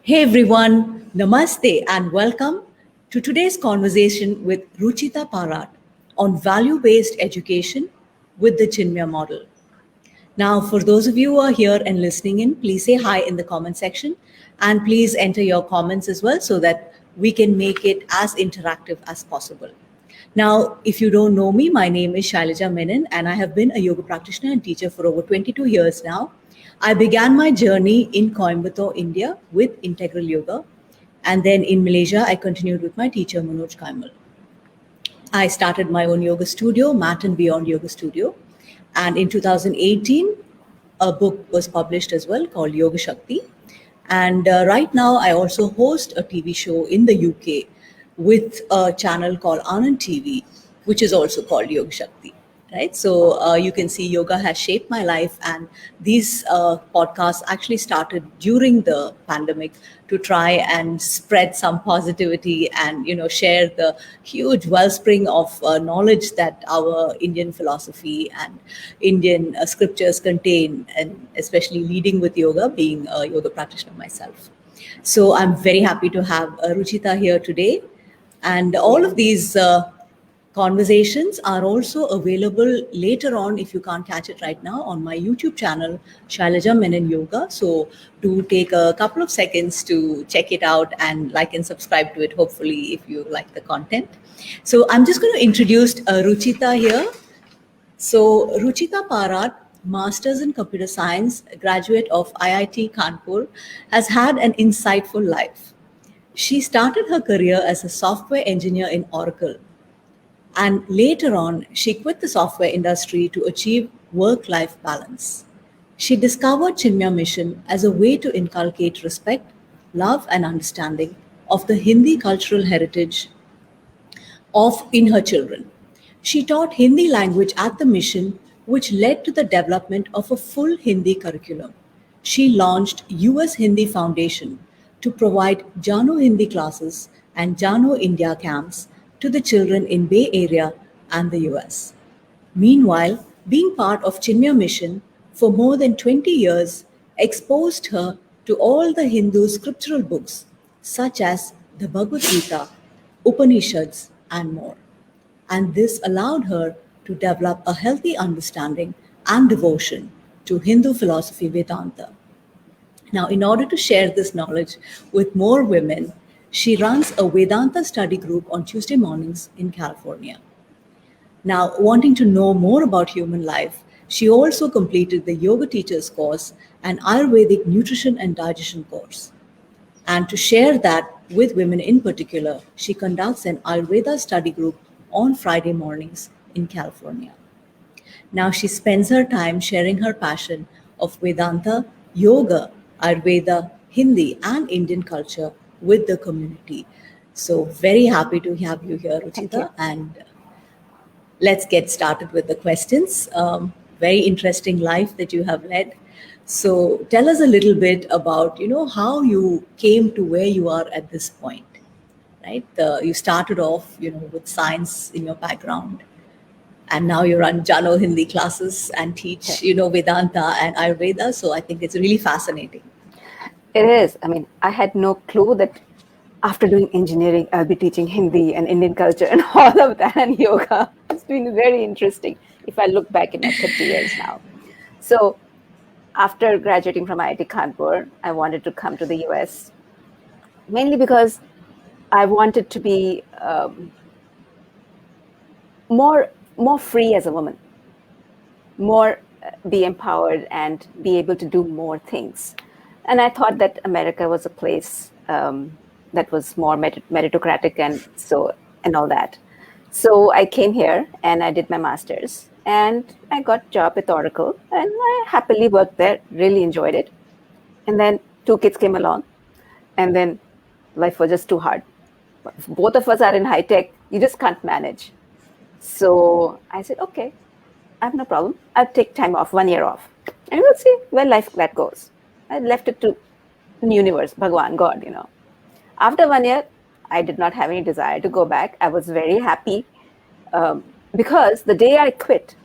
Hey everyone, Namaste and welcome to today's conversation with Ruchita Parat on value based education with the Chinmaya model. Now, for those of you who are here and listening in, please say hi in the comment section and please enter your comments as well so that we can make it as interactive as possible. Now, if you don't know me, my name is Shailaja Menon and I have been a yoga practitioner and teacher for over 22 years now. I began my journey in Coimbatore, India with integral yoga, and then in Malaysia, I continued with my teacher, Manoj Kaimal. I started my own yoga studio, Mat and Beyond Yoga Studio. And in 2018, a book was published as well called Yoga Shakti. And right now, I also host a TV show in the UK with a channel called Anand TV, which is also called Yoga Shakti. Right, so you can see yoga has shaped my life, and these podcasts actually started during the pandemic to try and spread some positivity and share the huge wellspring of knowledge that our Indian philosophy and Indian scriptures contain, and especially leading with yoga, being a yoga practitioner myself. So I'm very happy to have Ruchita here today, and all of these conversations are also available later on if you can't catch it right now on my YouTube channel, Shailaja Menon Yoga. So do take a couple of seconds to check it out and like and subscribe to it, hopefully, if you like the content. So I'm just going to introduce Ruchita here. So Ruchita Parat, Masters in Computer Science, graduate of IIT Kanpur, has had an insightful life. She started her career as a software engineer in Oracle, and later on, she quit the software industry to achieve work life balance. She discovered Chinmaya Mission as a way to inculcate respect, love, and understanding of the Hindi cultural heritage of in her children. She taught Hindi language at the mission, which led to the development of a full Hindi curriculum. She launched US Hindi Foundation to provide Jano Hindi classes and Jano India camps to the children in Bay Area and the US. Meanwhile, being part of Chinmaya Mission for more than 20 years exposed her to all the Hindu scriptural books such as the Bhagavad Gita, Upanishads, and more. And this allowed her to develop a healthy understanding and devotion to Hindu philosophy Vedanta. Now, in order to share this knowledge with more women, she runs a Vedanta study group on Tuesday mornings in California. Now, wanting to know more about human life, she also completed the Yoga Teachers course and Ayurvedic Nutrition and Digestion course. And to share that with women in particular, she conducts an Ayurveda study group on Friday mornings in California. Now she spends her time sharing her passion of Vedanta, yoga, Ayurveda, Hindi, and Indian culture with the community. So very happy to have you here, Thank you. Ruchita. And let's get started with the questions. Very interesting life that you have led. So tell us a little bit about, how you came to where you are at this point, right? You started off, with science in your background, and now you run Jano Hindi classes and teach, Vedanta and Ayurveda. So I think it's really fascinating. It is. I mean, I had no clue that after doing engineering, I'll be teaching Hindi and Indian culture and all of that and yoga. It's been very interesting if I look back in my 30 years now. So after graduating from IIT Kanpur, I wanted to come to the US, mainly because I wanted to be more free as a woman, more be empowered and be able to do more things. And I thought that America was a place that was more meritocratic and all that. So I came here and I did my master's and I got a job with Oracle and I happily worked there, really enjoyed it. And then 2 kids came along and then life was just too hard. If both of us are in high tech, you just can't manage. So I said, okay, I have no problem. I'll take time off, 1 year off. And we'll see where life that goes. I left it to the universe, Bhagwan, God, After 1 year, I did not have any desire to go back. I was very happy because the day I quit,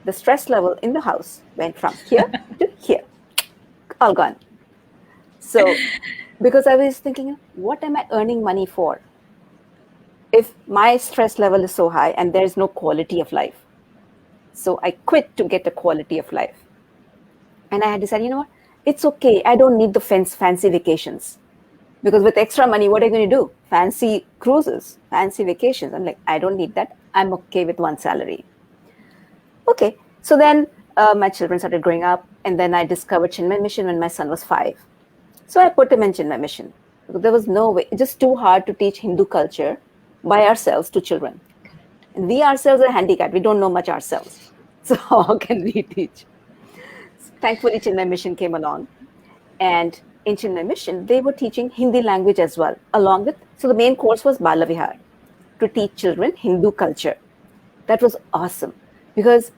the stress level in the house went from here to here, all gone. So because I was thinking, what am I earning money for? If my stress level is so high and there's no quality of life. So I quit to get a quality of life. And I had decided, you know what? It's okay. I don't need the fancy vacations. Because with extra money, what are you going to do? Fancy cruises, fancy vacations. I'm like, I don't need that. I'm okay with one salary. Okay. So then my children started growing up. And then I discovered Chinmaya Mission when my son was 5. So I put him in Chinmaya Mission. There was no way. It's just too hard to teach Hindu culture by ourselves to children. And we ourselves are handicapped. We don't know much ourselves. So how can we teach? Thankfully, Chinmaya Mission came along. And in Chinmaya Mission, they were teaching Hindi language as well, along with, so the main course was Bala Vihar, to teach children Hindu culture. That was awesome, because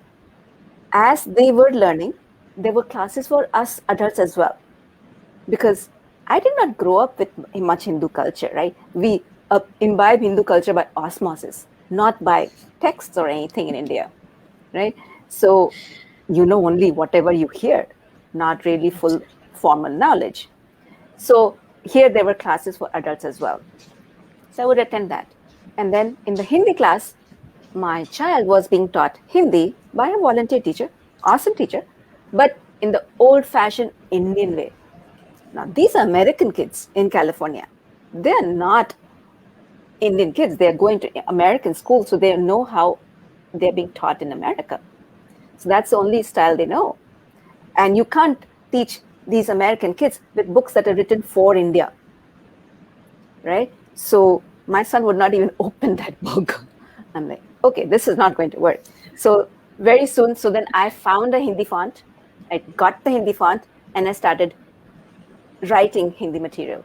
as they were learning, there were classes for us adults as well. Because I did not grow up with much Hindu culture, right? We imbibe Hindu culture by osmosis, not by texts or anything in India, right? So you know only whatever you hear, not really full formal knowledge. So here there were classes for adults as well. So I would attend that. And then in the Hindi class, my child was being taught Hindi by a volunteer teacher, awesome teacher, but in the old-fashioned Indian way. Now, these are American kids in California. They're not Indian kids. They're going to American schools, so they know how they're being taught in America. So that's the only style they know. And you can't teach these American kids with books that are written for India, right? So my son would not even open that book. I'm like, okay, this is not going to work. So very soon, so then I found a Hindi font. I got the Hindi font and I started writing Hindi material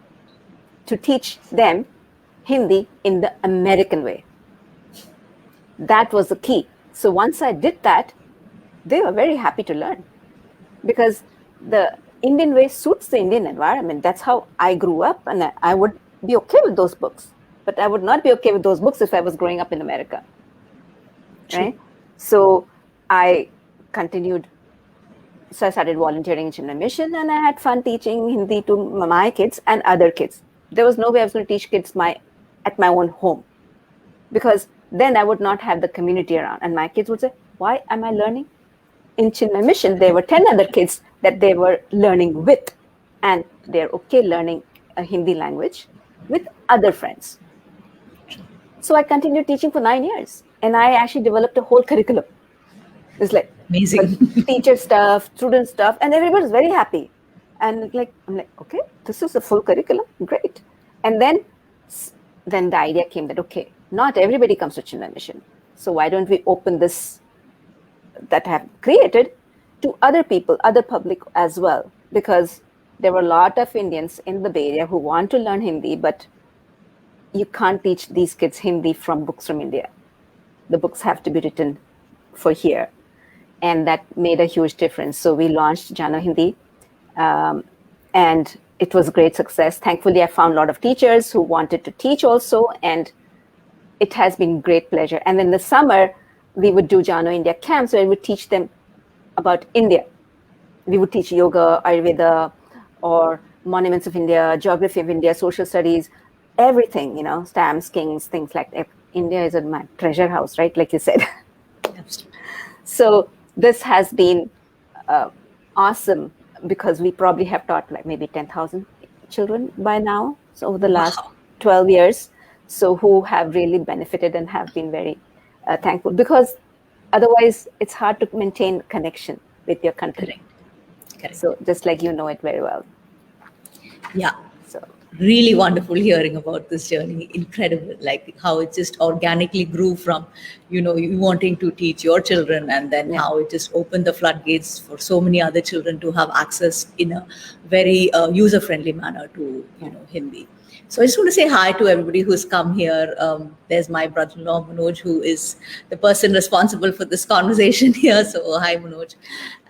to teach them Hindi in the American way. That was the key. So once I did that, they were very happy to learn, because the Indian way suits the Indian environment. That's how I grew up, and I would be okay with those books. But I would not be okay with those books if I was growing up in America. True. Right? So I continued. So I started volunteering in Chinmaya Mission, and I had fun teaching Hindi to my kids and other kids. There was no way I was going to teach kids at my own home, because then I would not have the community around. And my kids would say, why am I learning? In Chinmaya Mission, there were 10 other kids that they were learning with, and they're okay learning a Hindi language with other friends. So I continued teaching for 9 years, and I actually developed a whole curriculum. It's like Amazing. teacher stuff, student stuff, and everybody's very happy. And I'm like, okay, this is a full curriculum, great. And then the idea came that, okay, not everybody comes to Chinmaya Mission. So why don't we open this that I have created to other people, other public as well? Because there were a lot of Indians in the Bay Area who want to learn Hindi, but you can't teach these kids Hindi from books from India. The books have to be written for here. And that made a huge difference. So we launched Jano Hindi, and it was a great success. Thankfully, I found a lot of teachers who wanted to teach also, and it has been great pleasure. And in the summer, we would do Jano India camps where we would teach them about India. We would teach yoga, Ayurveda, or monuments of India, geography of India, social studies, everything, stamps, kings, things like that. India is my treasure house, right? Like you said. Absolutely. So this has been awesome, because we probably have taught maybe 10,000 children by now. So over the last 12 years, so who have really benefited and have been very thankful, because otherwise it's hard to maintain connection with your country. Correct. So just like you know it very well. Yeah. So Really wonderful hearing about this journey. Incredible, like how it just organically grew from, you wanting to teach your children, and then how it just opened the floodgates for so many other children to have access in a very user-friendly manner to, Hindi. So I just want to say hi to everybody who's come here. There's my brother-in-law, Manoj, who is the person responsible for this conversation here. So hi, Manoj.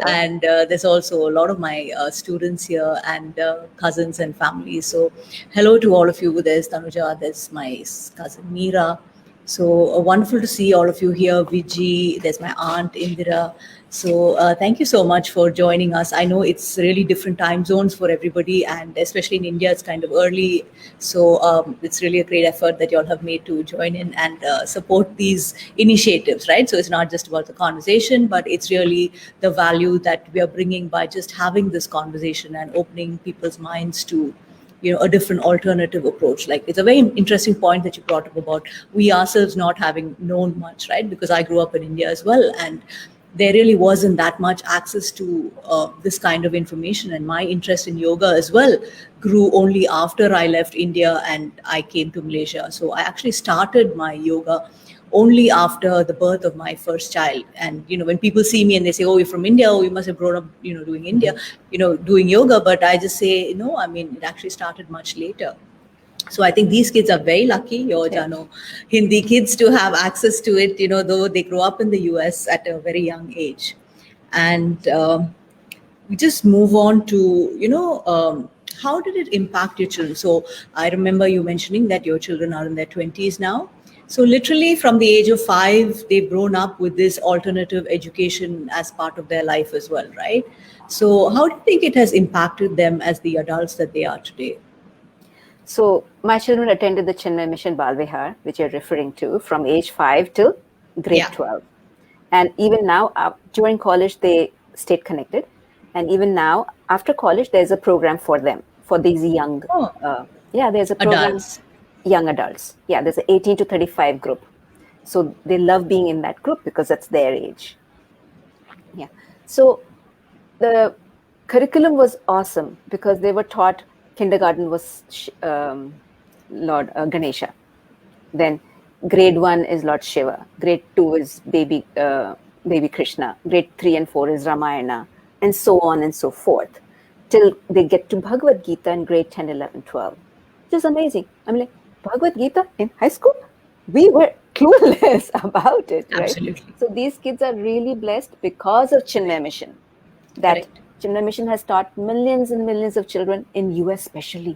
And there's also a lot of my students here and cousins and family. So hello to all of you. There's Tanuja, there's my cousin Meera. So wonderful to see all of you here. Viji, there's my aunt Indira. So thank you so much for joining us. I know it's really different time zones for everybody, and especially in India, it's kind of early. So it's really a great effort that you all have made to join in and support these initiatives, right? So it's not just about the conversation, but it's really the value that we are bringing by just having this conversation and opening people's minds to a different alternative approach. Like, it's a very interesting point that you brought up about we ourselves not having known much, right? Because I grew up in India as well, and there really wasn't that much access to this kind of information, and my interest in yoga as well grew only after I left India and I came to Malaysia. So I actually started my yoga only after the birth of my first child. And when people see me and they say, oh, you're from India, oh, you must have grown up doing India, doing yoga. But I just say, no, I mean, it actually started much later. So I think these kids are very lucky, your Jano Hindi kids, to have access to it, though they grow up in the US at a very young age. And we just move on to, how did it impact your children? So I remember you mentioning that your children are in their 20s now. So literally from the age of 5, they've grown up with this alternative education as part of their life as well, right? So how do you think it has impacted them as the adults that they are today? So my children attended the Chinmaya Mission Balvihar, which you're referring to, from age 5 till grade 12. And even now, during college, they stayed connected. And even now, after college, there's a program for them, for these young, there's a program. Adults. Young adults. Yeah, there's an 18 to 35 group. So they love being in that group because that's their age. Yeah. So the curriculum was awesome because they were taught, kindergarten was Lord Ganesha. Then grade 1 is Lord Shiva. Grade 2 is baby Krishna. Grade 3 and 4 is Ramayana, and so on and so forth, till they get to Bhagavad Gita in grade 10, 11, 12. Which is amazing. I'm like, Bhagavad Gita in high school? We were clueless about it, right? Absolutely. So these kids are really blessed because of Chinmaya Mission. That Chinmaya Mission has taught millions and millions of children in US especially.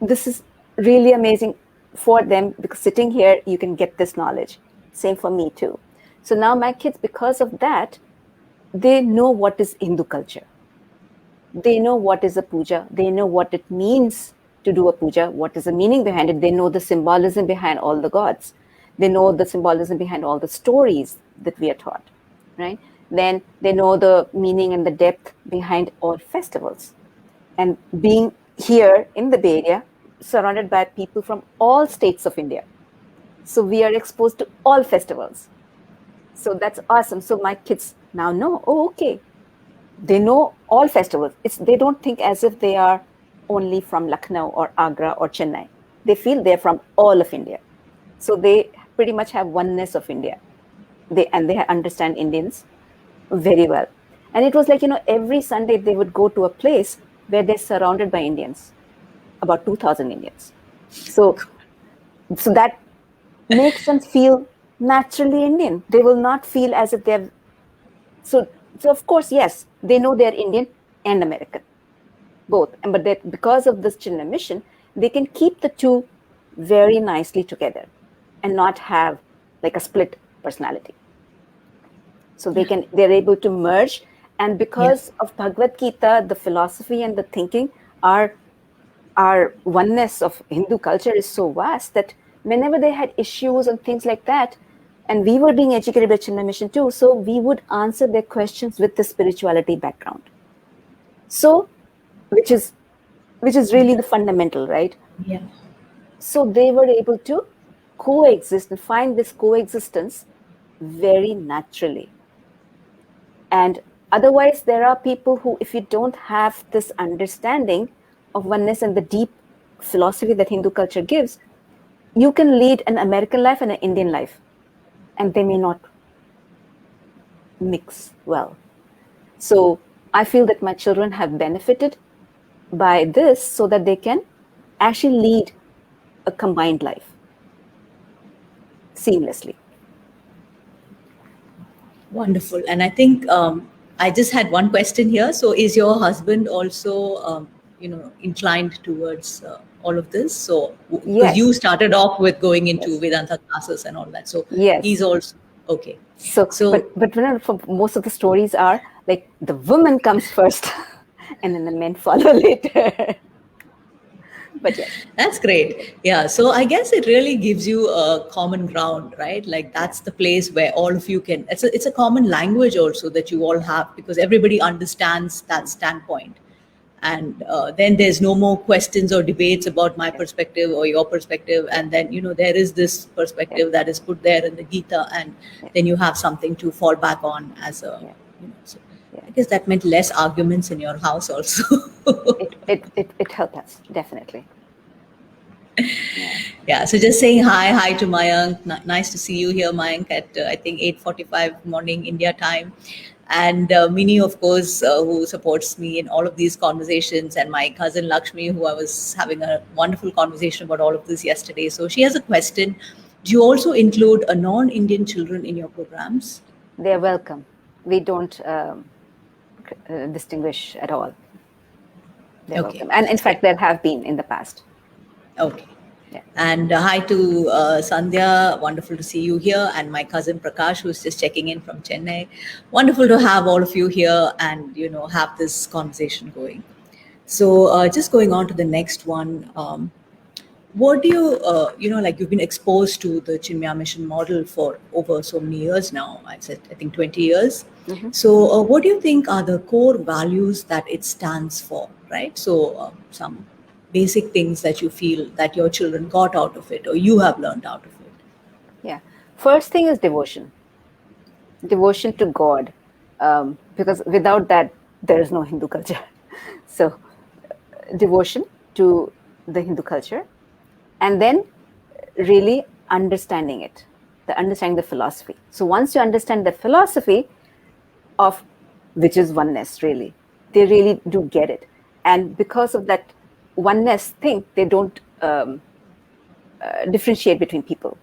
This is really amazing for them because sitting here, you can get this knowledge. Same for me too. So now my kids, because of that, they know what is Hindu culture. They know what is a puja. They know what it means to do a puja, what is the meaning behind it. They know the symbolism behind all the gods. They know the symbolism behind all the stories that we are taught, right? Then they know the meaning and the depth behind all festivals. And being here in the Bay Area, surrounded by people from all states of India. So we are exposed to all festivals. So that's awesome. So my kids now know, oh, okay. They know all festivals. They don't think as if they are only from Lucknow or Agra or Chennai. They feel they're from all of India. So they pretty much have oneness of India. They understand Indians very well. And it was like, every Sunday they would go to a place where they're surrounded by Indians, about 2,000 Indians. So that makes them feel naturally Indian. They will not feel as if they're... So of course, yes, they know they're Indian and American, both. But because of this Chinmaya Mission, they can keep the two very nicely together and not have like a split personality. So they're able to merge. And because of Bhagavad Gita, the philosophy and the thinking, our oneness of Hindu culture is so vast that whenever they had issues and things like that, and we were being educated by Chinmaya Mission too, so we would answer their questions with the spirituality background. So, which is really the fundamental, right? Yeah. So they were able to coexist and find this coexistence very naturally. And otherwise, there are people who, if you don't have this understanding of oneness and the deep philosophy that Hindu culture gives, you can lead an American life and an Indian life, and they may not mix well. So I feel that my children have benefited by this so that they can actually lead a combined life seamlessly. Wonderful. And I think I just had one question here. So is your husband also inclined towards all of this. So because Yes. you started off with going into Yes. Vedanta classes and all that, so he's Yes. also okay. So, So but for most of the stories are like the woman comes first, and then the men follow later. But yes, that's great. Yeah. So I guess it really gives you a common ground, right? Like yeah, that's the place where all of you can, it's a common language also that you all have because everybody understands that standpoint. And then there's no more questions or debates about my yeah, perspective or your perspective. yeah, And then, there is this yeah, perspective that is put there in the Gita. And yeah, then you have something to fall back on as a, yeah, so yeah. I guess that meant less arguments in your house also. It helped us definitely. Yeah, Yeah, so just saying hi to Mayank. Nice to see you here, Mayank, at I think 8:45 morning India time, and Mini, of course, who supports me in all of these conversations, and my cousin Lakshmi, who I was having a wonderful conversation about all of this yesterday. So she has a question: do you also include a non-Indian children in your programs? they are welcome. We don't distinguish at all. They're Okay, welcome, and in that's great. fact, there have been in the past. Okay. Yeah, And hi to Sandhya. Wonderful to see you here. And my cousin Prakash, who's just checking in from Chennai. Wonderful to have all of you here and, have this conversation going. So just going on to the next one. What do you, like you've been exposed to the Chinmaya mission model for over so many years now. I said, I think 20 years. mm-hmm. So what do you think are the core values that it stands for, right? So some basic things that you feel that your children got out of it or you have learned out of it. Yeah. First thing is devotion. Devotion to God, because without that, there is no Hindu culture. So, devotion to the Hindu culture, and then really understanding it, understanding the philosophy. So, once you understand the philosophy of which is oneness, really, they really do get it. And because of that oneness thing, they don't differentiate between people.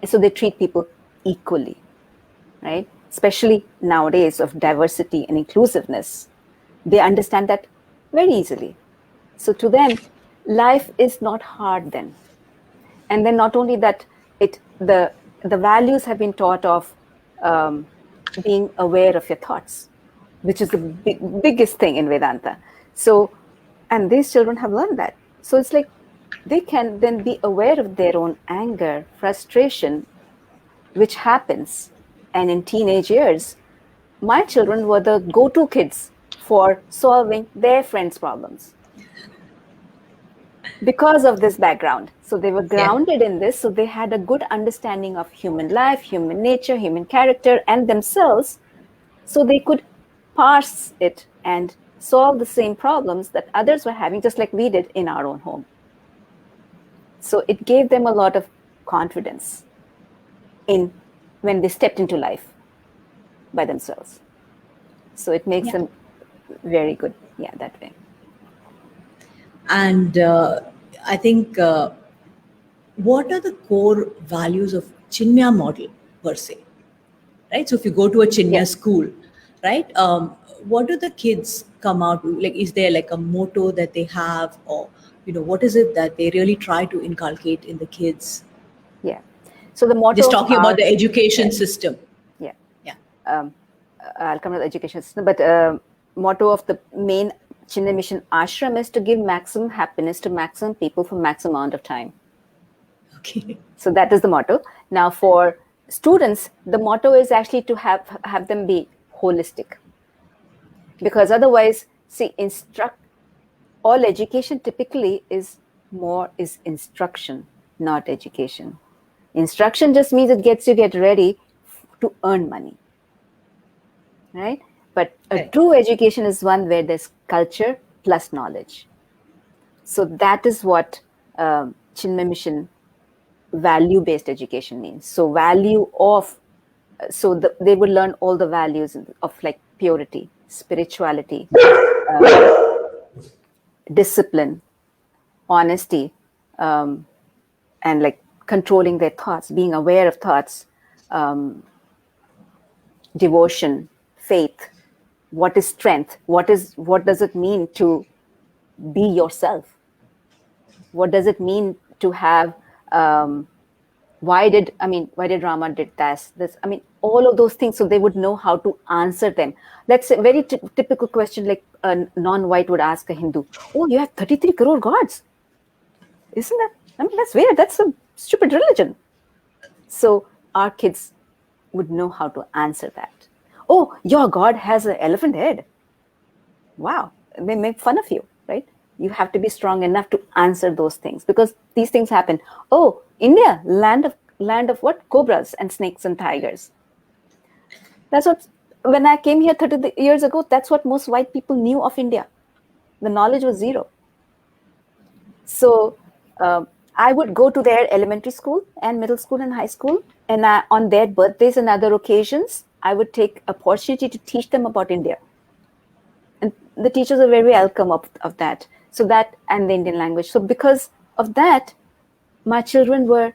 So, they treat people equally, right? Especially nowadays of diversity and inclusiveness, they understand that very easily. So to them, life is not hard then. And then not only that, the values have been taught of being aware of your thoughts, which is the biggest thing in Vedanta. So, and these children have learned that. So it's like they can then be aware of their own anger, frustration, which happens. And in teenage years, my children were the go-to kids for solving their friends' problems because of this background. So they were Yeah. grounded in this, so they had a good understanding of human life, human nature, human character, and themselves, so they could parse it and solve the same problems that others were having, just like we did in our own home. So it gave them a lot of confidence in when they stepped into life by themselves. So it makes Yeah. them very good, yeah, that way. And I think what are the core values of Chinmaya model per se? Right? So if you go to a Chinmaya Yes, school, right? What do the kids come out with? Like, is there like a motto that they have, or what is it that they really try to inculcate in the kids? yeah. So the motto Just of talking about our, the education yes, system. yeah. Yeah. I'll come to the education system, but motto of the main Chinmaya Mission ashram is to give maximum happiness to maximum people for maximum amount of time. Okay. So that is the motto. Now for students, the motto is actually to have them be holistic, because otherwise, see, all education typically is instruction, not education. Instruction just means it gets you get ready to earn money, right? But a Right. true education is one where there's culture plus knowledge. So that is what Chinmay Mission value-based education means. So they would learn all the values of like purity, spirituality, discipline, honesty, and like controlling their thoughts, being aware of thoughts, devotion, faith. What is strength? What does it mean to be yourself. What does it mean to have, why did Rama did this? I mean, all of those things, so they would know how to answer them. That's a very typical question, like a non-white would ask a Hindu, oh, you have 33 crore gods. Isn't that, I mean, that's weird. That's a stupid religion. So our kids would know how to answer that. Oh, your God has an elephant head. Wow. They make fun of you, right? You have to be strong enough to answer those things, because these things happen. Oh, India, land of what? Cobras and snakes and tigers. That's what, when I came here 30 years ago, that's what most white people knew of India. The knowledge was zero. So I would go to their elementary school and middle school and high school, and on their birthdays and other occasions, I would take opportunity to teach them about India. And the teachers are very welcome of that. So that, and the Indian language. So because of that, my children were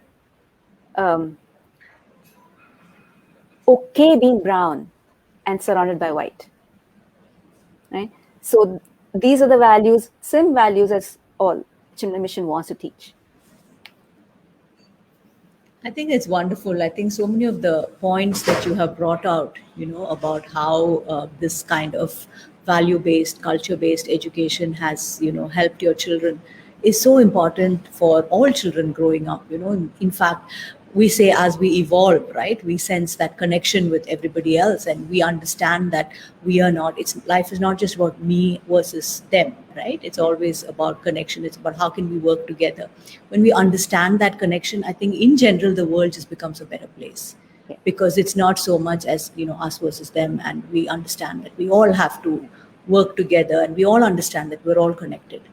okay being brown and surrounded by white, right? So these are the values, same values as all Chinmaya Mission wants to teach. I think it's wonderful. I think so many of the points that you have brought out, about how this kind of value-based, culture-based education has, helped your children is so important for all children growing up. In fact, we say as we evolve, right, we sense that connection with everybody else, and we understand that we are not, it's, life is not just about me versus them, right? It's always about connection. It's about how can we work together. When we understand that connection, I think in general the world just becomes a better place, because it's not so much as us versus them, and we understand that we all have to work together, and we all understand that we're all connected.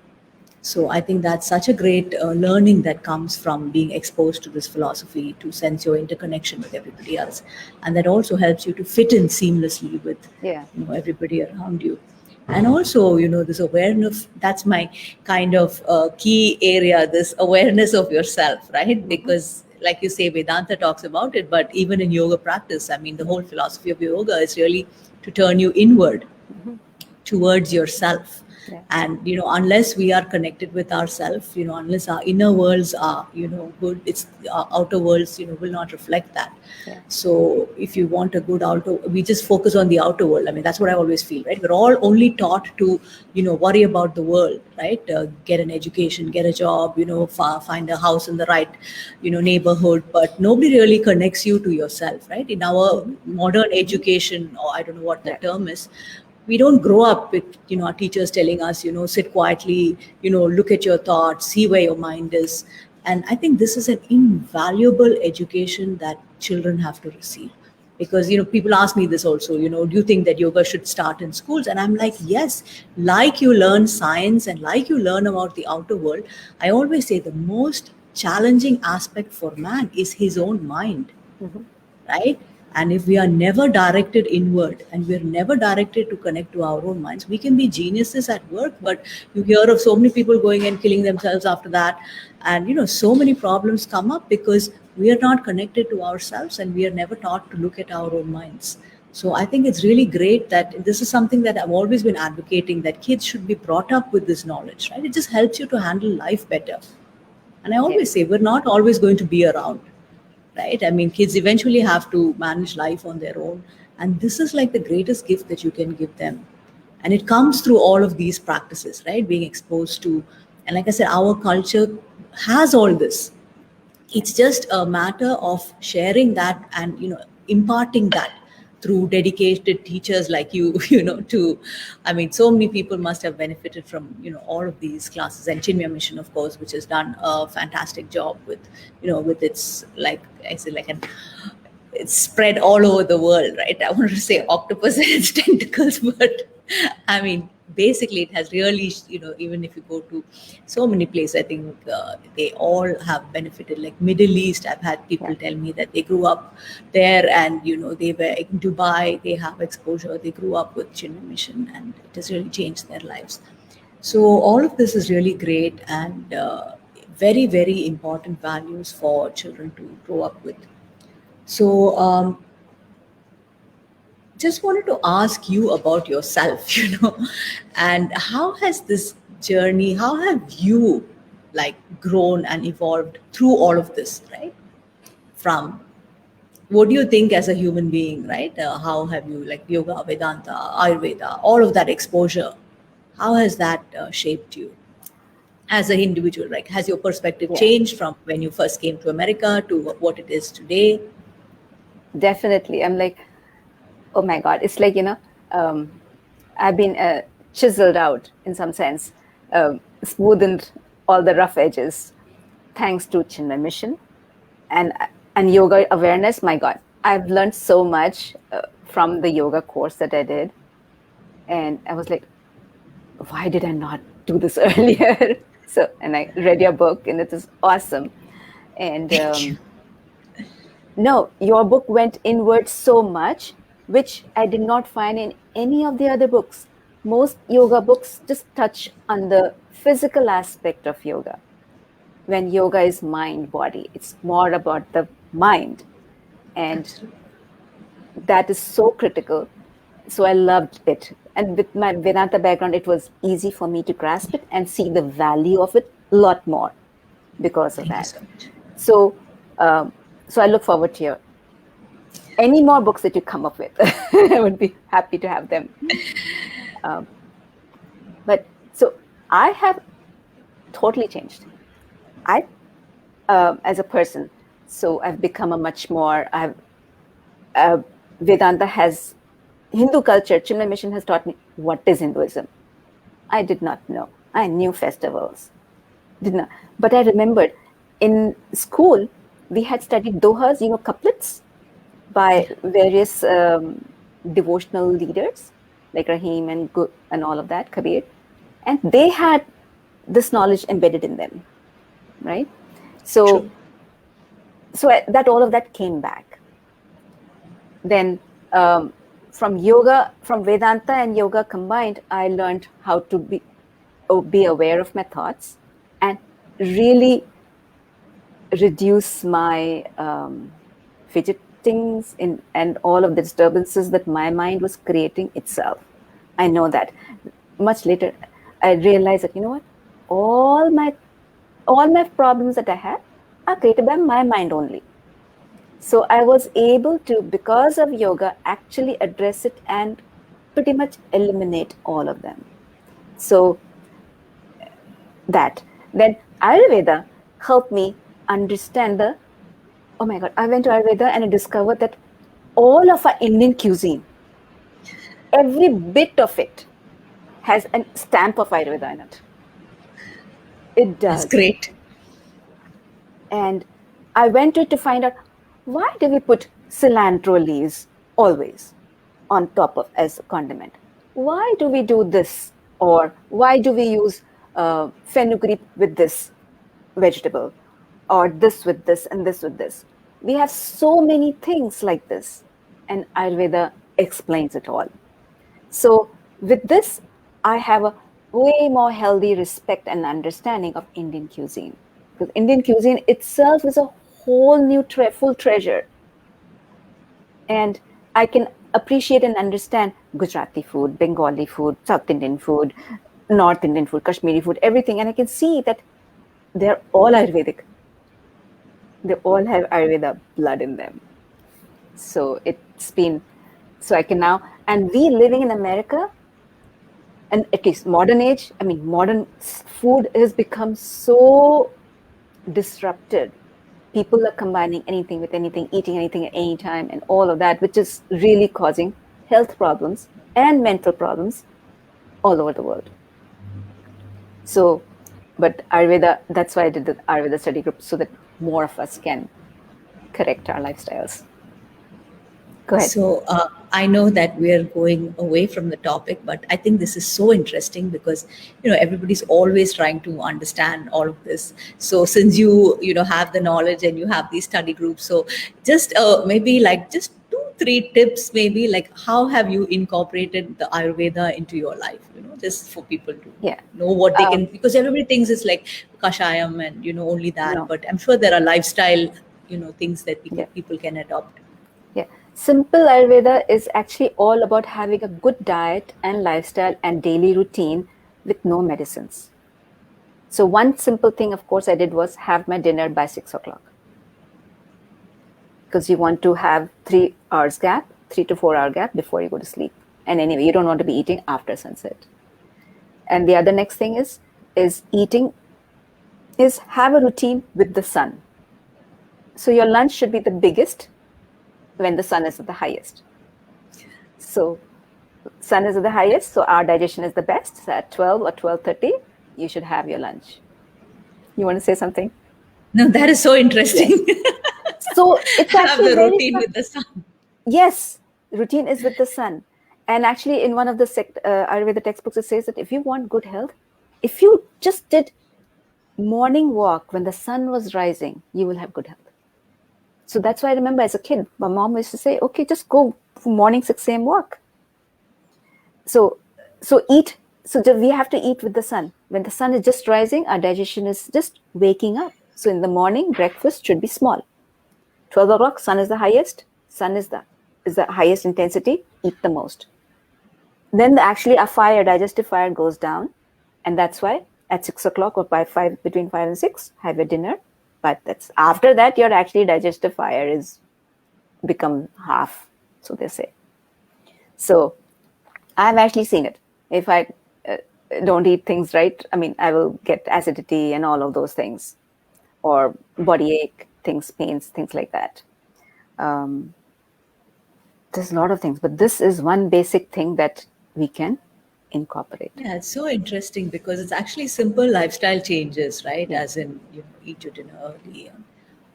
So I think that's such a great learning that comes from being exposed to this philosophy, to sense your interconnection with everybody else, and that also helps you to fit in seamlessly with everybody around you. And also, this awareness, that's my kind of key area, this awareness of yourself, right? Because like you say, Vedanta talks about it, but even in yoga practice, I mean, the whole philosophy of yoga is really to turn you inward towards yourself. And unless we are connected with ourselves, unless our inner worlds are good, it's our outer worlds will not reflect that. So if you want a good outer, we just focus on the outer world. I mean, that's what I always feel, right? We're all only taught to worry about the world, right? Get an education, get a job, find a house in the right neighborhood, but nobody really connects you to yourself, right? In our modern education, or I don't know what the term is, we don't grow up with our teachers telling us sit quietly, look at your thoughts, see where your mind is. And I think this is an invaluable education that children have to receive, because people ask me this also, do you think that yoga should start in schools? And I'm like, yes. Like you learn science and like you learn about the outer world, I always say the most challenging aspect for man is his own mind, right? And if we are never directed inward, and we're never directed to connect to our own minds, we can be geniuses at work, but you hear of so many people going and killing themselves after that. And so many problems come up because we are not connected to ourselves, and we are never taught to look at our own minds. So I think it's really great that this is something that I've always been advocating, that kids should be brought up with this knowledge, right? It just helps you to handle life better. And I always say, we're not always going to be around, right? I mean, kids eventually have to manage life on their own. And this is like the greatest gift that you can give them. And it comes through all of these practices, right? Being exposed to, and like I said, our culture has all this. It's just a matter of sharing that and, imparting that through dedicated teachers like you, to, I mean, so many people must have benefited from, all of these classes. And Chinmaya Mission, of course, which has done a fantastic job with, with its, like I said, like it's spread all over the world, right? I wanted to say octopus and its tentacles, but I mean, basically it has really, even if you go to so many places, I think they all have benefited. Like Middle East, I've had people tell me that they grew up there, and they were in Dubai, they have exposure, they grew up with Chinmaya Mission, and it has really changed their lives. So all of this is really great, and very, very important values for children to grow up with. So just wanted to ask you about yourself, and how has this journey, how have you like grown and evolved through all of this, right? From what do you think as a human being, right? How have you like yoga, Vedanta, Ayurveda, all of that exposure? How has that shaped you as an individual? Like, has your perspective Yeah, changed from when you first came to America to what it is today? definitely. I'm like, oh my God, it's like, I've been chiseled out in some sense, smoothened all the rough edges thanks to Chinmaya Mission and yoga awareness. My God, I've learned so much from the yoga course that I did. And I was like, why did I not do this earlier? So, and I read your book and it is awesome. And Thank you. no, your book went inward so much, which I did not find in any of the other books. Most yoga books just touch on the physical aspect of yoga. When yoga is mind body, it's more about the mind. And Absolutely. that is so critical. So I loved it. And with my Vedanta background, it was easy for me to grasp it and see the value of it a lot more because of Thank you that. so much. So, so I look forward to your any more books that you come up with. I would be happy to have them. But so I have totally changed. I, as a person, so I've become a much more. Vedanta has Hindu culture. Chinmaya Mission has taught me what is Hinduism. I did not know. I knew festivals, did not, but I remembered in school we had studied dohas, couplets by Yeah. various devotional leaders like Rahim and all of that, Kabir, and they had this knowledge embedded in them, right? So, True. that all of that came back. Then from yoga, from Vedanta and yoga combined, I learned how to be aware of my thoughts and really reduce my fidgetings and all of the disturbances that my mind was creating itself. I know that. Much later, I realized that, you know what, all my problems that I had are created by my mind only. So I was able to, because of yoga, actually address it and pretty much eliminate all of them. So that. Then Ayurveda helped me understand oh my God, I went to Ayurveda and I discovered that all of our Indian cuisine, every bit of it has a stamp of Ayurveda in it. It That's does. great. And I went to it to find out, why do we put cilantro leaves always on top of as a condiment? Why do we do this? Or why do we use fenugreek with this vegetable? Or this with this and this with this? We have so many things like this. And Ayurveda explains it all. So with this, I have a way more healthy respect and understanding of Indian cuisine. Because Indian cuisine itself is a whole new full treasure. And I can appreciate and understand Gujarati food, Bengali food, South Indian food, North Indian food, Kashmiri food, everything. And I can see that they're all Ayurvedic. They all have Ayurveda blood in them. So it's been, so I can now, and we living in America, and at least modern age, I mean, modern food has become so disrupted. People are combining anything with anything, eating anything at any time, and all of that, which is really causing health problems and mental problems all over the world. So, but Ayurveda, that's why I did the Ayurveda study group, so that more of us can correct our lifestyles. Go ahead. So I know that we are going away from the topic, but I think this is so interesting because everybody's always trying to understand all of this. So since you have the knowledge and you have these study groups, so just maybe like just 2 3 tips, maybe like how have you incorporated the Ayurveda into your life? Just for people to Yeah. know what they can, because everybody thinks it's like kashayam and only that, No. but I'm sure there are lifestyle things that Yeah. people can adopt. Yeah. Simple Ayurveda is actually all about having a good diet and lifestyle and daily routine with no medicines. So one simple thing, of course, I did was have my dinner by 6 o'clock. Because you want to have 3 hours gap, 3 to 4 hour gap before you go to sleep. And anyway, you don't want to be eating after sunset. And the other next thing is have a routine with the sun. So your lunch should be the biggest when the sun is at the highest. So sun is at the highest, so our digestion is the best. So at 12 or 12:30, you should have your lunch. You want to say something? No, that is so interesting. Yes. So it's Have actually the very routine fun. with the sun. Yes, routine is with the sun. And actually, in one of the Ayurveda textbooks, it says that if you want good health, if you just did morning walk when the sun was rising, you will have good health. So that's why I remember as a kid, my mom used to say, okay, just go for morning 6 a.m. walk. So eat. So we have to eat with the sun. When the sun is just rising, our digestion is just waking up. So in the morning, breakfast should be small. 12 o'clock, sun is the highest. Sun is the highest intensity. Eat the most. Then actually our digestive fire goes down. And that's why at 6 o'clock or between 5 and 6, have your dinner. But that's after that, your actually digestive fire is become half, so they say. So I've actually seen it. If I don't eat things right, I mean, I will get acidity and all of those things, or body ache, pains, things like that. There's a lot of things, but this is one basic thing that we can incorporate. Yeah, it's so interesting because it's actually simple lifestyle changes, right? As in, eat your dinner early and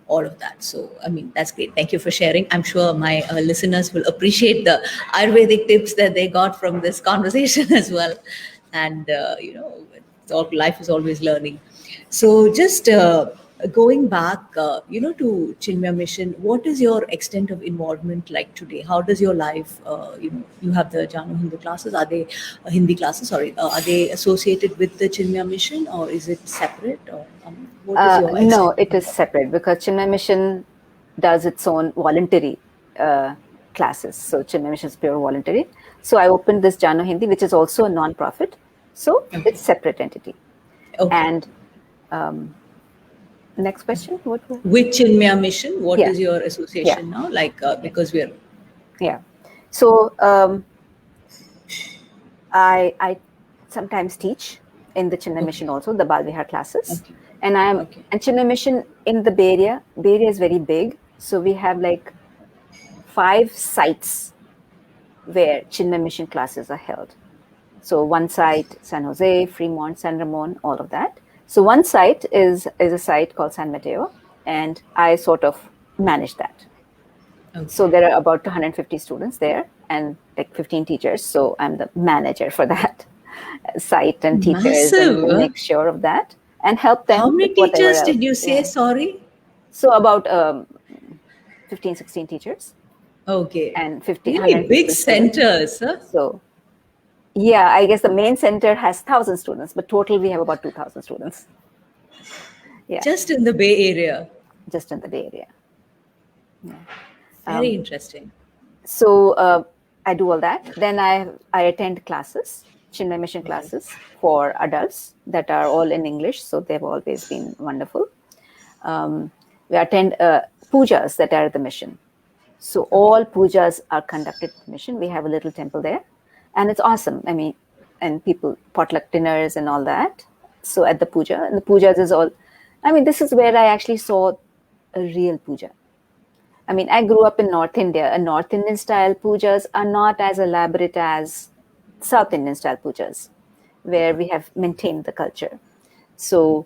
all of that. So, I mean, that's great. Thank you for sharing. I'm sure my listeners will appreciate the Ayurvedic tips that they got from this conversation as well. And, life is always learning. So, just going back, to Chinmaya Mission, what is your extent of involvement like today? How does your life, you have the Jano Hindu classes, are they Hindi classes, sorry, are they associated with the Chinmaya Mission or is it separate? Or what is your No, extent? it is separate because Chinmaya Mission does its own voluntary classes. So Chinmaya Mission is pure voluntary. So I opened this Jano Hindi, which is also a non-profit. So it's separate entity. Okay. And next question, what was? With Chinmaya Mission, what is your association Yeah. now? Like, because we're... Yeah. So I sometimes teach in the Chinmaya Mission also, the Bal Vihar classes. Okay. And and Chinmaya Mission in the Bay Area. Bay Area is very big. So we have like 5 sites where Chinmaya Mission classes are held. So one site, San Jose, Fremont, San Ramon, all of that. So one site is a site called San Mateo, and I sort of manage that. Okay. So there are about 250 students there and like 15 teachers. So I'm the manager for that site and teachers. Massive. And make sure of that and help them. How many teachers did you say? Sorry? So about 15, 16 teachers. Okay. And 50, really big centers. Huh? So yeah, I guess the main center has 1,000 students, but total we have about 2,000 students. Yeah. Just in the Bay Area. Just in the Bay Area. Yeah. Very interesting. So I do all that. Then I attend classes, Chinmaya Mission classes for adults that are all in English. So they've always been wonderful. We attend pujas that are at the mission. So all pujas are conducted at the mission. We have a little temple there. And it's awesome. I mean, and people, potluck dinners and all that. So at the puja, and the pujas is all, I mean, this is where I actually saw a real puja. I mean, I grew up in North India, and North Indian style pujas are not as elaborate as South Indian style pujas, where we have maintained the culture. So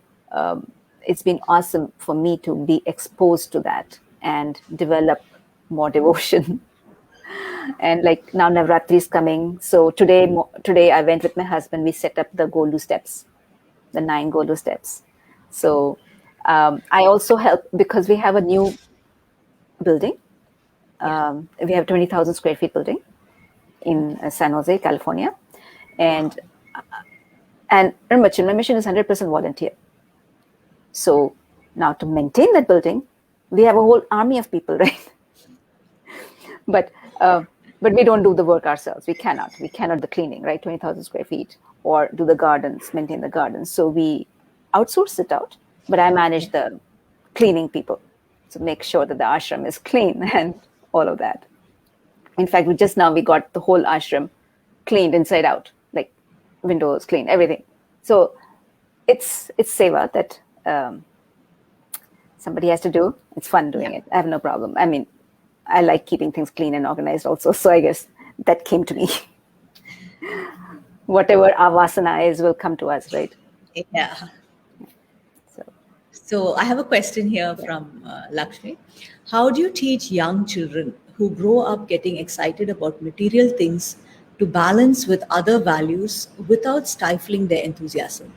it's been awesome for me to be exposed to that and develop more devotion. And like now Navratri is coming. So today I went with my husband. We set up the Golu steps, the 9 Golu steps. So I also help because we have a new building. We have 20,000 square feet building in San Jose, California. And remember, Chinmaya Mission is 100% volunteer. So now to maintain that building, we have a whole army of people, right? But But we don't do the work ourselves. We cannot the cleaning, right? 20,000 square feet, or do the gardens, maintain the gardens. So we outsource it out, but I manage the cleaning people. So make sure that the ashram is clean and all of that. In fact, we got the whole ashram cleaned inside out, like windows clean, everything. So it's seva that somebody has to do. It's fun doing it. I have no problem. I mean, I like keeping things clean and organized also. So I guess that came to me. Whatever our vasana is will come to us, right? Yeah. So I have a question here from Lakshmi. How do you teach young children who grow up getting excited about material things to balance with other values without stifling their enthusiasm?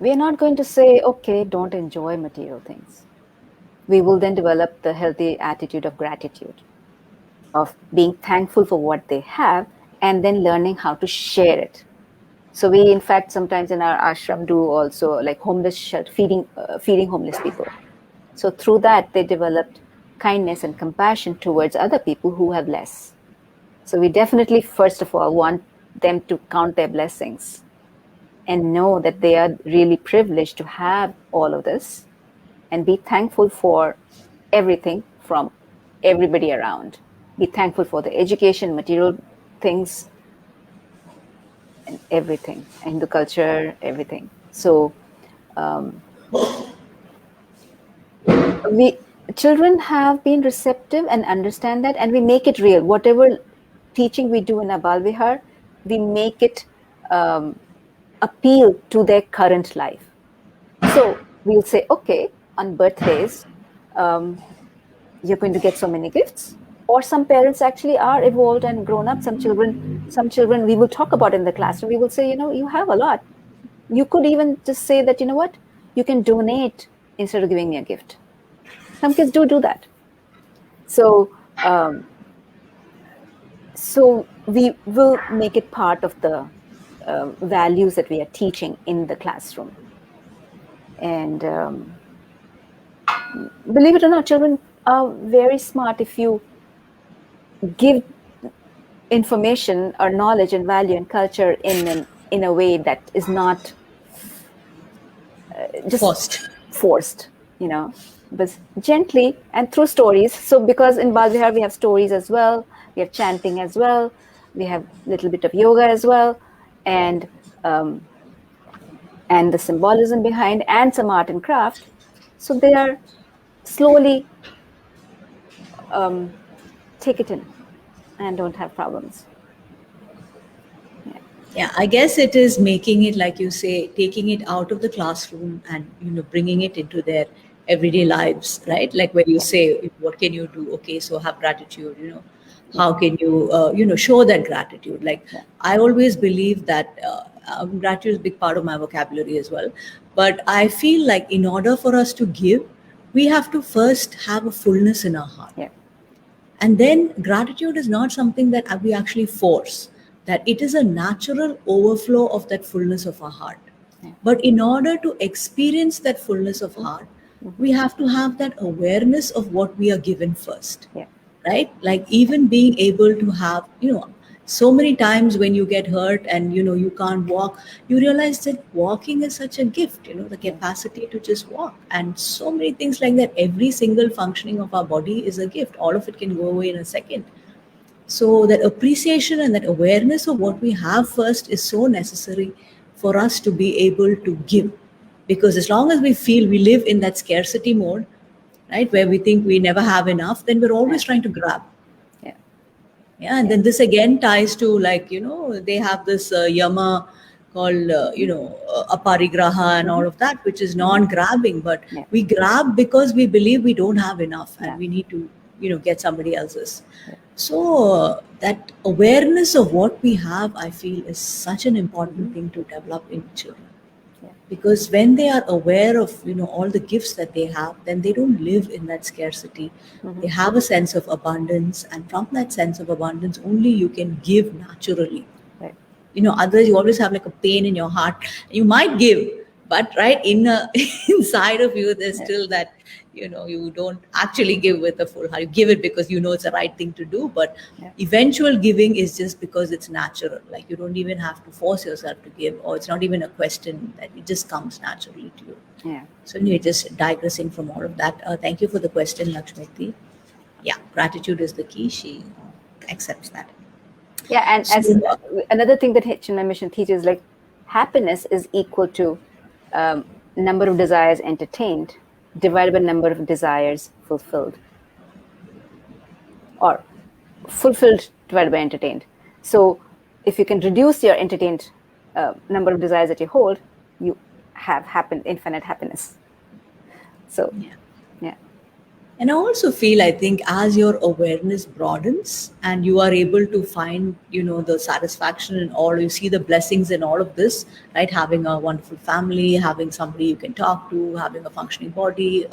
We are not going to say, okay, don't enjoy material things. We will then develop the healthy attitude of gratitude, of being thankful for what they have, and then learning how to share it. So we, in fact, sometimes in our ashram do also like homeless shelter, feeding homeless people. So through that, they developed kindness and compassion towards other people who have less. So we definitely, first of all, want them to count their blessings and know that they are really privileged to have all of this, and be thankful for everything from everybody around. Be thankful for the education, material things, and everything, and the culture, everything. So children have been receptive and understand that, and we make it real. Whatever teaching we do in a Bal Vihar, we make it appeal to their current life. So we'll say, okay, on birthdays, you're going to get so many gifts. Or some parents actually are evolved and grown up. Some children we will talk about in the classroom. We will say, you have a lot. You could even just say that, what, you can donate instead of giving me a gift. Some kids do that. So, so we will make it part of the values that we are teaching in the classroom. And believe it or not, children are very smart. If you give information or knowledge and value and culture in a way that is not just forced, but gently and through stories. So because in Bal Vihar we have stories as well, we have chanting as well, we have a little bit of yoga as well, and the symbolism behind, and some art and craft. So they are slowly take it in and don't have problems. Yeah, I guess it is making it, like you say, taking it out of the classroom and bringing it into their everyday lives, right? Like when you say, what can you do? Okay, so have gratitude. How can you show that gratitude? Like I always believe that gratitude is a big part of my vocabulary as well. But I feel like in order for us to give, we have to first have a fullness in our heart. Yeah. And then gratitude is not something that we actually force, that it is a natural overflow of that fullness of our heart. Yeah. But in order to experience that fullness of heart, we have to have that awareness of what we are given first. Yeah. Right? Like even being able to have, so many times when you get hurt and you can't walk, you realize that walking is such a gift, the capacity to just walk, and so many things like that. Every single functioning of our body is a gift. All of it can go away in a second. So that appreciation and that awareness of what we have first is so necessary for us to be able to give. Because as long as we feel we live in that scarcity mode, right, where we think we never have enough, then we're always trying to grab. Yeah, and then this again ties to, like, they have this yama called, aparigraha and all of that, which is non-grabbing, but we grab because we believe we don't have enough and we need to, get somebody else's. So that awareness of what we have, I feel, is such an important thing to develop in children. Because when they are aware of all the gifts that they have, then they don't live in that scarcity. They have a sense of abundance, and from that sense of abundance only you can give naturally. Otherwise you always have like a pain in your heart. You might give, but right inside of you there's still that, you don't actually give with a full heart. You give it because you know it's the right thing to do, but Yeah. eventual giving is just because it's natural. Like, you don't even have to force yourself to give, or it's not even a question, that it just comes naturally to you. Yeah. So you're just digressing from all of that. Thank you for the question, Lakshmiti. Yeah, gratitude is the key. She accepts that. Yeah, and So, as another thing that Chinmaya Mission teaches, like happiness is equal to number of desires entertained divided by number of desires fulfilled, or fulfilled divided by entertained. So if you can reduce your entertained number of desires that you hold, you have infinite happiness. So yeah. yeah. And I also feel, I think, as your awareness broadens and you are able to find, the satisfaction in all, you see the blessings in all of this, right? Having a wonderful family, having somebody you can talk to, having a functioning body,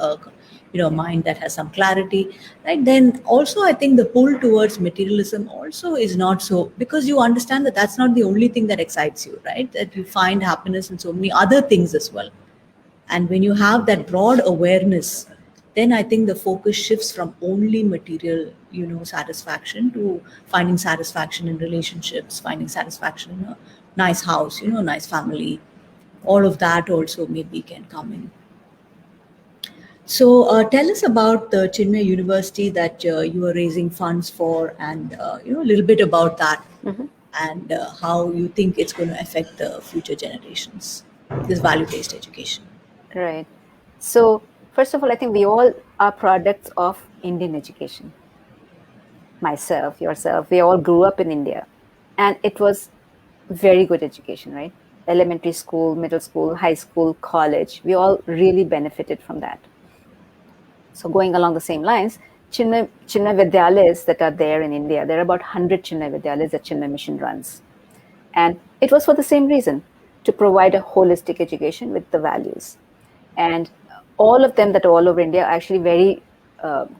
mind that has some clarity, right? Then also, I think the pull towards materialism also is not so, because you understand that that's not the only thing that excites you, right? That you find happiness in so many other things as well. And when you have that broad awareness, then I think the focus shifts from only material, satisfaction, to finding satisfaction in relationships, finding satisfaction in a nice house, nice family. All of that also maybe can come in. So tell us about the Chinmaya University that you are raising funds for, and a little bit about that, Mm-hmm. and how you think it's going to affect the future generations, this value-based education. Right. So first of all, I think we all are products of Indian education. Myself, yourself, we all grew up in India, and it was very good education, right? Elementary school, middle school, high school, college, we all really benefited from that. So going along the same lines, Chinmaya Vidyalayas that are there in India, there are about 100 Chinmaya Vidyalayas that Chinmaya Mission runs. And it was for the same reason, to provide a holistic education with the values. And all of them that are all over India are actually very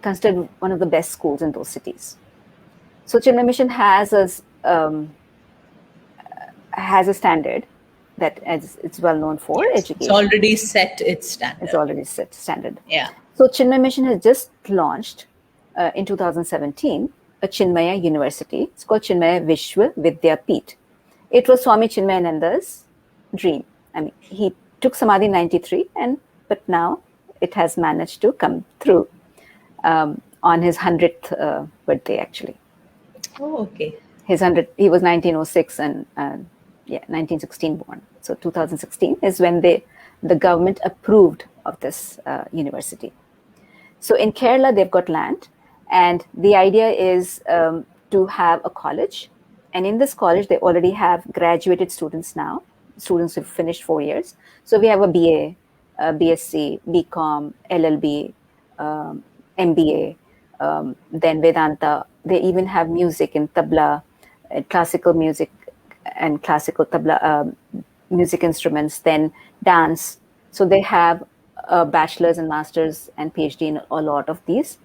considered one of the best schools in those cities. So Chinmaya Mission has a standard that it's well known for Yes, it's education. already set its It's standard. already set standard. Yeah. So Chinmaya Mission has just launched in 2017 a Chinmaya University. It's called Chinmaya Vishwa Vidya Peeth. It was Swami Chinmayananda's dream. I mean, he took Samadhi in 93, but now it has managed to come through on his 100th birthday, actually. Oh, okay. His 100, he was 1906 and 1916 born. So 2016 is when the government approved of this university. So in Kerala, they've got land, and the idea is to have a college. And in this college, they already have graduated students now, students who've finished 4 years. So we have a BA, BSc, BCom, LLB, MBA, then Vedanta. They even have music in tabla, classical music and classical tabla music instruments, then dance. So they have a bachelor's and master's and PhD in a lot of these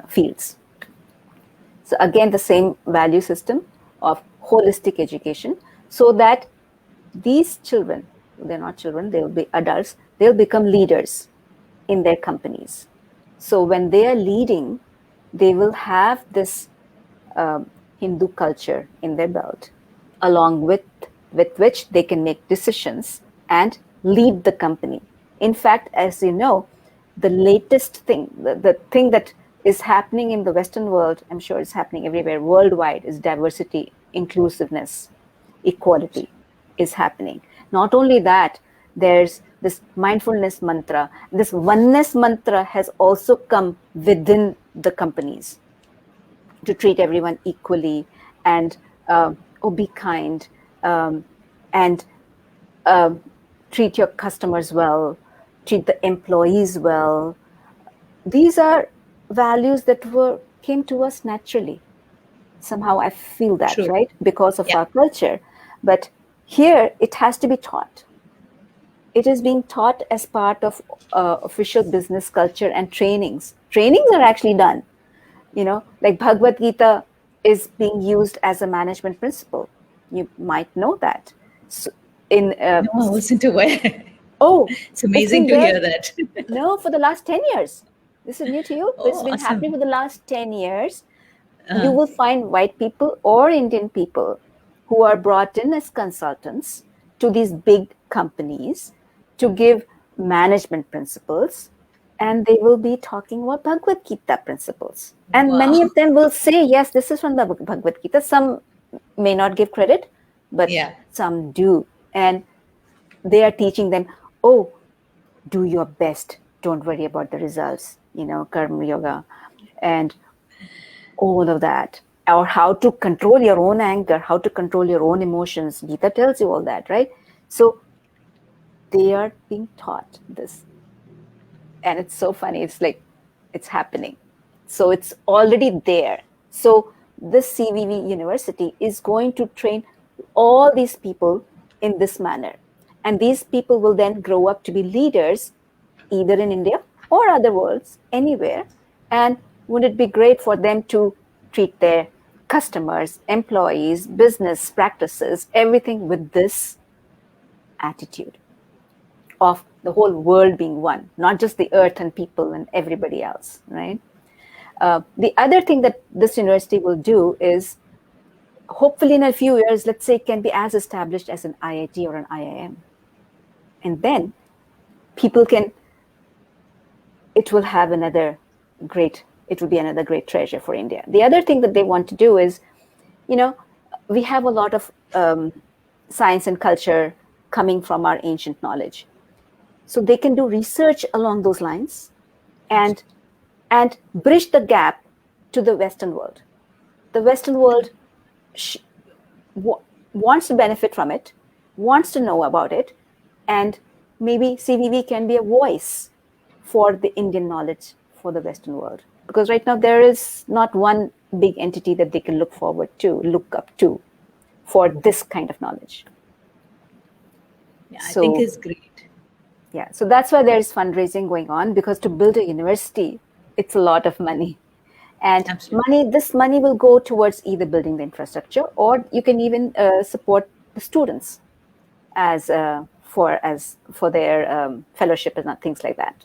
fields. So again, the same value system of holistic education, so that these children, they're not children, they'll be adults, they'll become leaders in their companies. So when they are leading, they will have this Hindu culture in their belt, along with which they can make decisions and lead the company. In fact, as you know, the latest thing, the thing that is happening in the Western world, I'm sure it's happening everywhere worldwide, is diversity, inclusiveness, equality is happening. Not only that, there's this mindfulness mantra. This oneness mantra has also come within the companies, to treat everyone equally, and be kind, and treat your customers well, treat the employees well. These are values that came to us naturally. Somehow I feel that, True. right? Because of Yeah. our culture. But here it has to be taught. It is being taught as part of official business culture and trainings. Trainings are actually done. Like Bhagavad Gita is being used as a management principle. You might know that. So in No, I wasn't aware. oh, It's it's amazing been to there. hear that. No, for the last 10 years. This is new to you. This Oh, has been happening awesome. for the last 10 years. You Uh, will find white people or Indian people who are brought in as consultants to these big companies to give management principles, and they will be talking about Bhagavad Gita principles. And many wow. of them will say, yes, this is from the Bhagavad Gita. Some may not give credit, but Yeah. some do. And they are teaching them, oh, do your best. Don't worry about the results, karma yoga and all of that. Or how to control your own anger, how to control your own emotions. Gita tells you all that, right? So they are being taught this. And it's so funny. It's like it's happening. So it's already there. So this CVV University is going to train all these people in this manner. And these people will then grow up to be leaders either in India or other worlds, anywhere. And would it be great for them to treat their customers, employees, business practices, everything with this attitude of the whole world being one, not just the earth and people and everybody else, right? The other thing that this university will do is hopefully in a few years, let's say, it can be as established as an IIT or an IIM. And then people can, it will have another great, it will be another great treasure for India. The other thing that they want to do is, we have a lot of science and culture coming from our ancient knowledge. So they can do research along those lines and bridge the gap to the Western world. The Western world wants to benefit from it, wants to know about it, and maybe CVV can be a voice for the Indian knowledge for the Western world. Because right now there is not one big entity that they can look up to for this kind of knowledge. Yeah, I think it's great. Yeah, so that's why there's fundraising going on, because to build a university, it's a lot of money. And this money will go towards either building the infrastructure, or you can even support the students for their fellowship and things like that.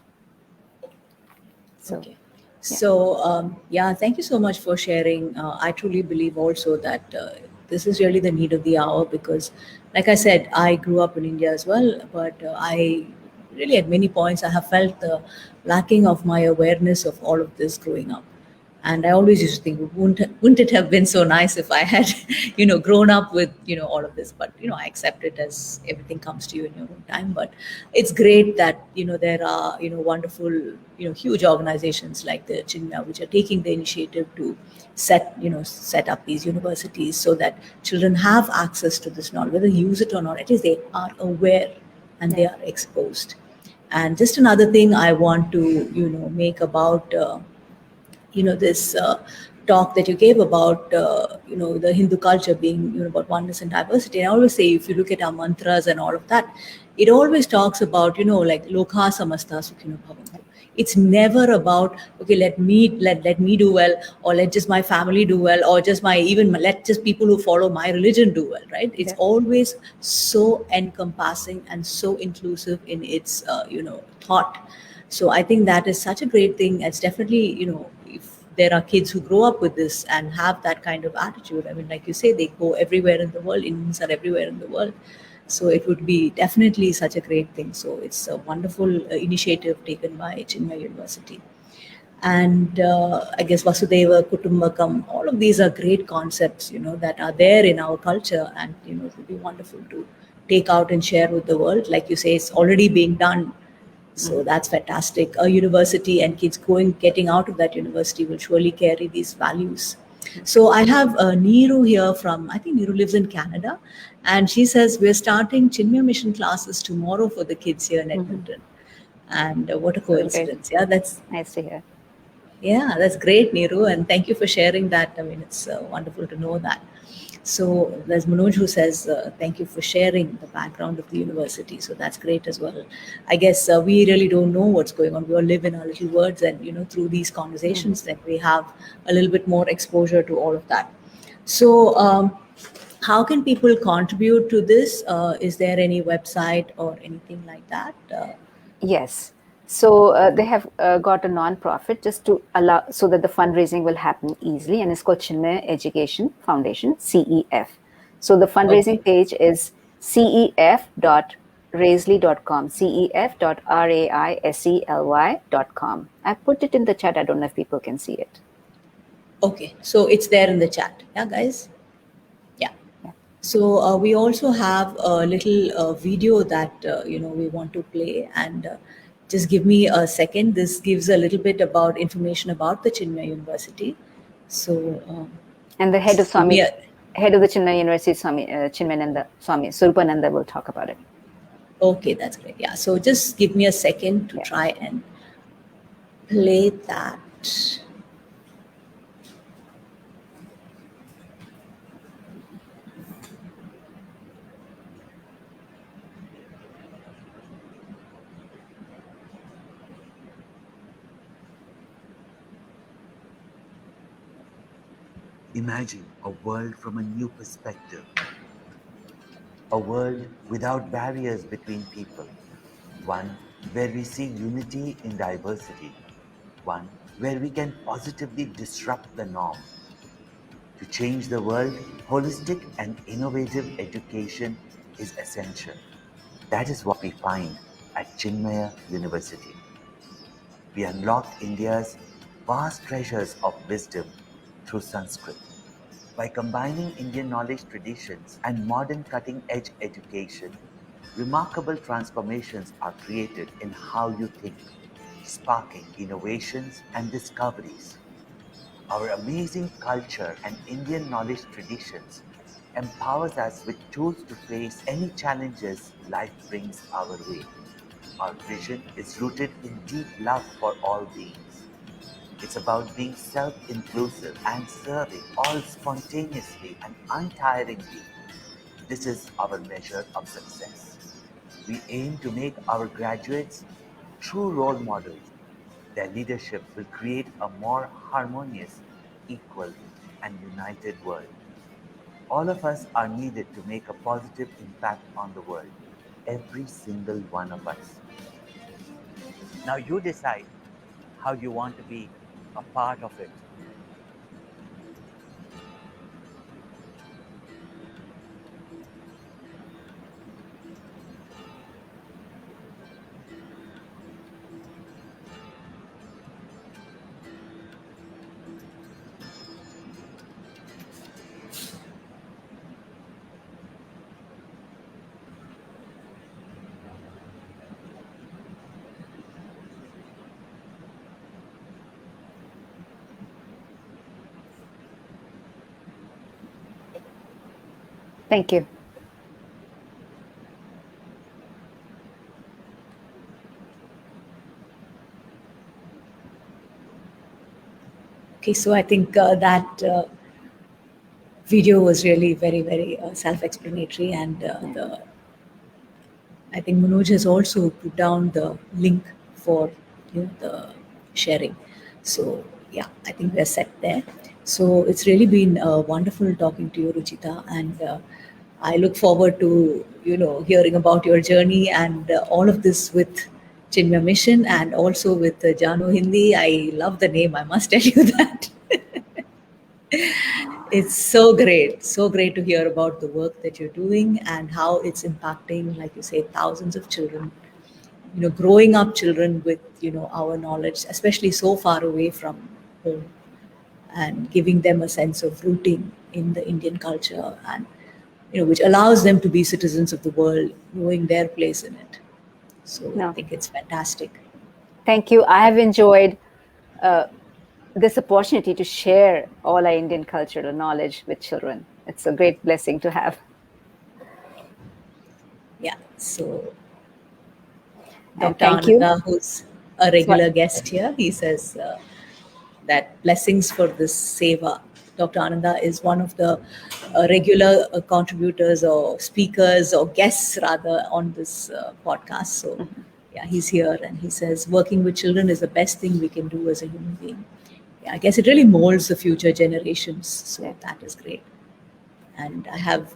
So, okay. So, thank you so much for sharing. I truly believe also that this is really the need of the hour because, like I said, I grew up in India as well, but I really at many points I have felt the lacking of my awareness of all of this growing up. And I always used to think, wouldn't it have been so nice if I had, grown up with, all of this? But, I accept it as everything comes to you in your own time. But it's great that, there are, wonderful, huge organizations like the Chinmaya, which are taking the initiative to set up these universities so that children have access to this knowledge, whether they use it or not, at least they are aware and they are exposed. And just another thing I want to, make about, this talk that you gave about the Hindu culture being about oneness and diversity. And I always say, if you look at our mantras and all of that, it always talks about like lokha samasta sukhino bhavantu. It's never about okay, let me do well, or let just my family do well, or just let just people who follow my religion do well, right? It's always so encompassing and so inclusive in its thought. So I think that is such a great thing. It's definitely, if there are kids who grow up with this and have that kind of attitude, I mean, like you say, they go everywhere in the world, Indians are everywhere in the world. So it would be definitely such a great thing. So it's a wonderful initiative taken by Chinmaya University. And I guess Vasudeva, Kutumbakam, all of these are great concepts, that are there in our culture. And, it would be wonderful to take out and share with the world. Like you say, it's already being done. So that's fantastic. A university and kids getting out of that university will surely carry these values. So I have Neeru here from, I think Neeru lives in Canada. And she says, we're starting Chinmaya Mission classes tomorrow for the kids here in Edmonton. And what a coincidence. Yeah, that's nice to hear. Yeah, that's great, Neeru. And thank you for sharing that. I mean, it's wonderful to know that. So there's Manoj who says, thank you for sharing the background of the university. So that's great as well. I guess we really don't know what's going on. We all live in our little words and, through these conversations that we have a little bit more exposure to all of that. So how can people contribute to this? Is there any website or anything like that? Yes. So they have got a non-profit just to allow so that the fundraising will happen easily, and it's called Chinmaya Education Foundation (CEF). So the Okay. fundraising page is cef.raisely.com, cef.raisely.com. I put it in the chat. I don't know if people can see it. Okay. So it's there in the chat. Yeah, guys. Yeah. Yeah. So we also have a little video that we want to play, and just give me a second. This gives a little bit about information about the Chinmaya University. So And the head of just give me a. head of the Chinmaya University, Chinmayananda Swami Surupananda, will talk about it. Okay, that's great. Yeah. So just give me a second to Yeah. try and play that. Imagine a world from a new perspective, a world without barriers between people, one where we see unity in diversity, one where we can positively disrupt the norm. To change the world, holistic and innovative education is essential. That is what we find at Chinmaya University. We unlock India's vast treasures of wisdom through Sanskrit. By combining Indian knowledge traditions and modern cutting edge education, remarkable transformations are created in how you think, sparking innovations and discoveries. Our amazing culture and Indian knowledge traditions empowers us with tools to face any challenges life brings our way. Our vision is rooted in deep love for all beings. It's about being self-inclusive and serving all spontaneously and untiringly. This is our measure of success. We aim to make our graduates true role models. Their leadership will create a more harmonious, equal, and united world. All of us are needed to make a positive impact on the world. Every single one of us. Now you decide how you want to be a part of it. Thank you. Okay, so I think that video was really very, very self-explanatory, and I think Manoj has also put down the link for the sharing. So yeah, I think we're set there. So it's really been wonderful talking to you, Ruchita, and I look forward to hearing about your journey and all of this with Chinmaya Mission and also with Jano Hindi. I love the name. I must tell you that. It's so great to hear about the work that you're doing and how it's impacting, like you say, thousands of children, growing up children with, our knowledge, especially so far away from home, and giving them a sense of rooting in the Indian culture, and, which allows them to be citizens of the world, knowing their place in it. So I No, think it's fantastic. thank you. I have enjoyed this opportunity to share all our Indian cultural knowledge with children. It's a great blessing to have. Yeah. So And Dr. thank you. Ananda, who's a So, regular guest here, he says that blessings for this seva. Dr. Ananda is one of the regular contributors or speakers or guests rather on this podcast. So, yeah, he's here and he says working with children is the best thing we can do as a human being. Yeah, I guess it really molds the future generations. So yeah. that is great. And I have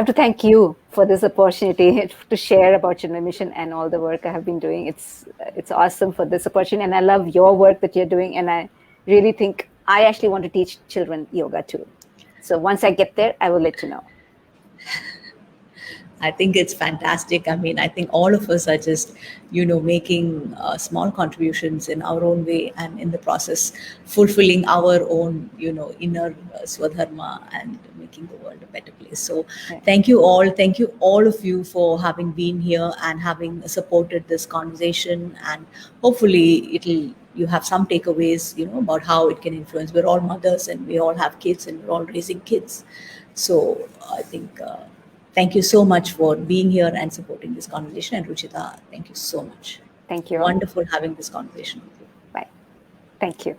to thank you for this opportunity to share about Chinmaya Mission and all the work I have been doing. It's awesome for this opportunity, and I love your work that you're doing. And I really think I actually want to teach children yoga too. So once I get there, I will let you know. I think it's fantastic. I mean, I think all of us are just, making small contributions in our own way, and in the process, fulfilling our own, inner swadharma, and making the world a better place. So, Yeah. thank you all. Thank you, all of you, for having been here and having supported this conversation. And hopefully, you have some takeaways, about how it can influence. We're all mothers, and we all have kids, and we're all raising kids. So, I think. Thank you so much for being here and supporting this conversation. And Ruchita, thank you so much. Thank you. Wonderful having this conversation with you. Bye. Thank you.